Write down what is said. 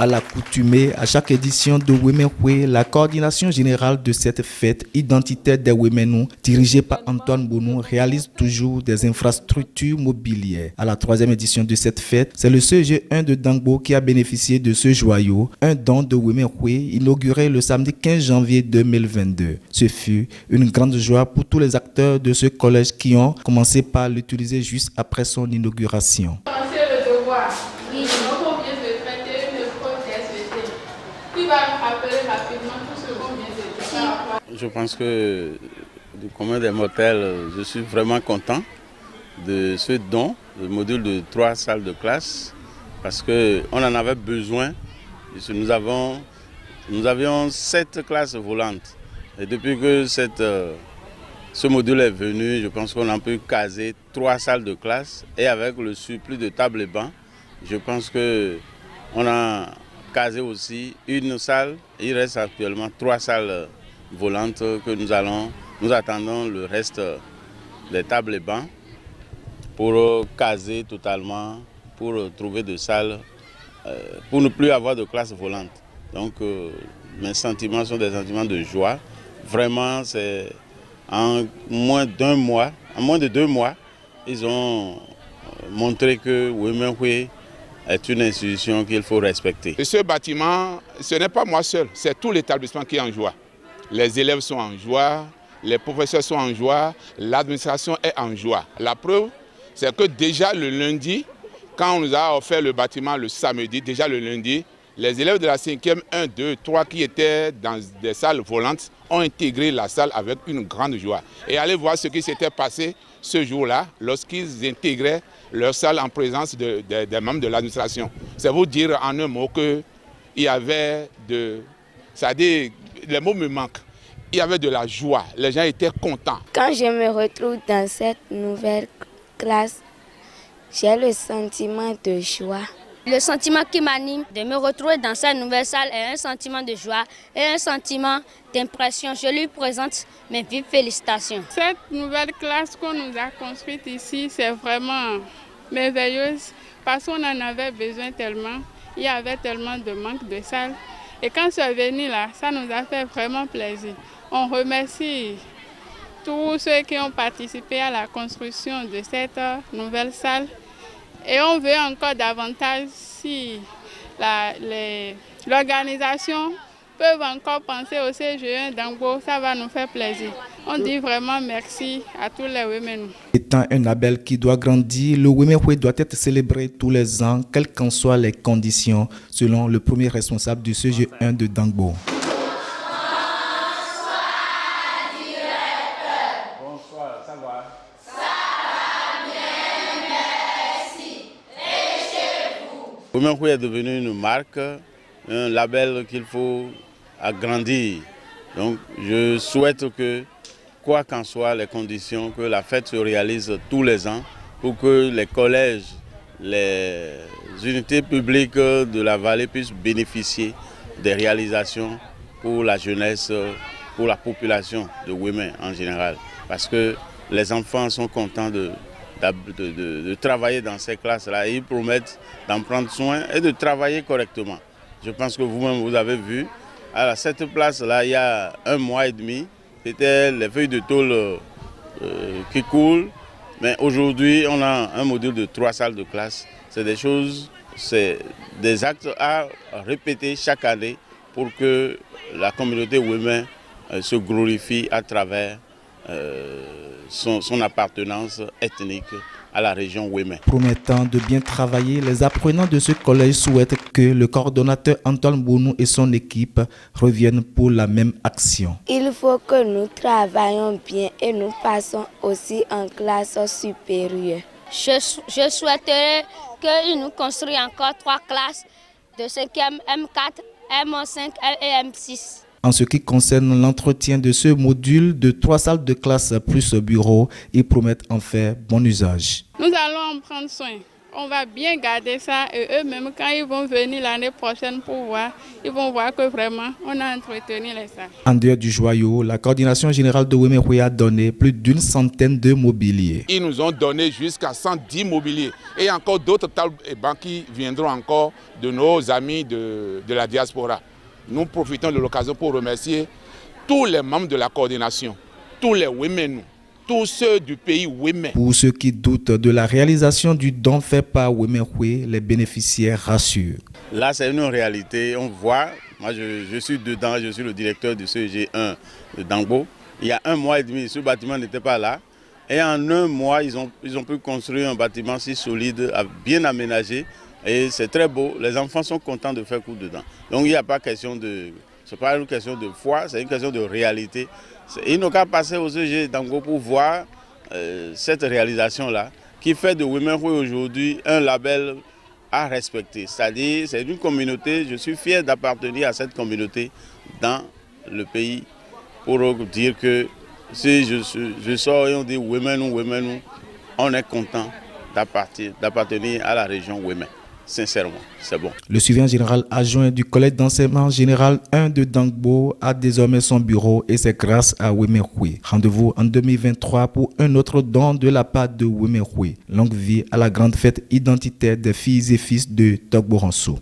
À l'accoutumée, à chaque édition de Women Way, la coordination générale de cette fête identitaire des Womenous, dirigée par Antoine Bounou, réalise toujours des infrastructures mobilières. À la 3e édition de cette fête, c'est le CG1 de Dangbo qui a bénéficié de ce joyau, un don de Women Way inauguré le samedi 15 janvier 2022. Ce fut une grande joie pour tous les acteurs de ce collège qui ont commencé par l'utiliser juste après son inauguration. Je pense que du commun des mortels, je suis vraiment content de ce don, le module de 3 salles de classe, parce qu'on en avait besoin. Nous avions 7 classes volantes. Et depuis que ce module est venu, je pense qu'on a pu caser 3 salles de classe. Et avec le surplus de tables et bancs, je pense qu'on a casé aussi une salle. Il reste actuellement 3 salles volantes que nous attendons le reste des tables et bancs pour caser totalement, pour trouver des salles, pour ne plus avoir de classe volante. Donc mes sentiments sont des sentiments de joie. Vraiment, c'est en moins de 2 mois, ils ont montré que Women Way est une institution qu'il faut respecter. Et ce bâtiment, ce n'est pas moi seul, c'est tout l'établissement qui est en joie. Les élèves sont en joie, les professeurs sont en joie, l'administration est en joie. La preuve, c'est que déjà le lundi, quand on nous a offert le bâtiment le samedi, déjà le lundi, les élèves de la 5e, 1, 2, 3 qui étaient dans des salles volantes ont intégré la salle avec une grande joie. Et allez voir ce qui s'était passé ce jour-là lorsqu'ils intégraient leur salle en présence des membres de l'administration. C'est vous dire en un mot qu'il y avait c'est-à-dire, les mots me manquent. Il y avait de la joie, les gens étaient contents. Quand je me retrouve dans cette nouvelle classe, j'ai le sentiment de joie. Le sentiment qui m'anime de me retrouver dans cette nouvelle salle est un sentiment de joie et un sentiment d'impression. Je lui présente mes vives félicitations. Cette nouvelle classe qu'on nous a construite ici, c'est vraiment merveilleuse parce qu'on en avait besoin tellement. Il y avait tellement de manque de salles. Et quand c'est venu là, ça nous a fait vraiment plaisir. On remercie tous ceux qui ont participé à la construction de cette nouvelle salle. Et on veut encore davantage si l'organisation peut encore penser au CG1 Dangbo, ça va nous faire plaisir. On dit vraiment merci à tous les Women. Étant un label qui doit grandir, le Women Way doit être célébré tous les ans, quelles qu'en soient les conditions, selon le premier responsable du CG1 de Dangbo. Bonsoir, ça va? Women Way est devenu une marque, un label qu'il faut agrandir. Donc je souhaite que, quoi qu'en soient les conditions, que la fête se réalise tous les ans pour que les collèges, les unités publiques de la vallée puissent bénéficier des réalisations pour la jeunesse, pour la population de Women en général. Parce que les enfants sont contents de travailler dans ces classes-là. Ils promettent d'en prendre soin et de travailler correctement. Je pense que vous-même, vous avez vu, à cette place-là, il y a 1 mois et demi, c'était les feuilles de tôle qui coulent. Mais aujourd'hui, on a un module de 3 salles de classe. C'est des choses, c'est des actes à répéter chaque année pour que la communauté Women se glorifie à travers son appartenance ethnique à la région Women. Promettant de bien travailler, les apprenants de ce collège souhaitent que le coordonnateur Antoine Bounou et son équipe reviennent pour la même action. Il faut que nous travaillions bien et nous passons aussi en classe supérieure. Je souhaiterais qu'ils nous construisent encore 3 classes de 5e, M4, M5 et M6. En ce qui concerne l'entretien de ce module de 3 salles de classe plus bureau, ils promettent en faire bon usage. Nous allons en prendre soin. on va bien garder ça et eux-mêmes, quand ils vont venir l'année prochaine pour voir, ils vont voir que vraiment, on a entretenu les salles. En dehors du joyau, la coordination générale de Wemekwe a donné plus d'une centaine de mobiliers. Ils nous ont donné jusqu'à 110 mobiliers et encore d'autres tables et bancs qui viendront encore de nos amis de la diaspora. Nous profitons de l'occasion pour remercier tous les membres de la coordination, tous les Women, tous ceux du pays Women. Pour ceux qui doutent de la réalisation du don fait par Wemekwe, les bénéficiaires rassurent. Là, c'est une réalité. On voit, moi je suis dedans, je suis le directeur du CEG 1 de Dangbo. Il y a 1 mois et demi, ce bâtiment n'était pas là. Et en 1 mois, ils ont pu construire un bâtiment si solide, bien aménagé. Et c'est très beau. Les enfants sont contents de faire cours dedans. Donc il n'y a pas question de... C'est pas une question de foi, c'est une question de réalité. Ils n'ont qu'à passer au CEG Dangbo pour voir cette réalisation-là, qui fait de Wemekwe aujourd'hui un label à respecter. C'est-à-dire, c'est une communauté, je suis fier d'appartenir à cette communauté dans le pays, pour dire que si je sors et on dit Women, on est content d'appartenir à la région Women. Sincèrement, c'est bon. Le surveillant général adjoint du collège d'enseignement général 1 de Dangbo a désormais son bureau et c'est grâce à Wemekwe. Rendez-vous en 2023 pour un autre don de la part de Wemekwe. Longue vie à la grande fête identitaire des filles et fils de Togbo Ranso.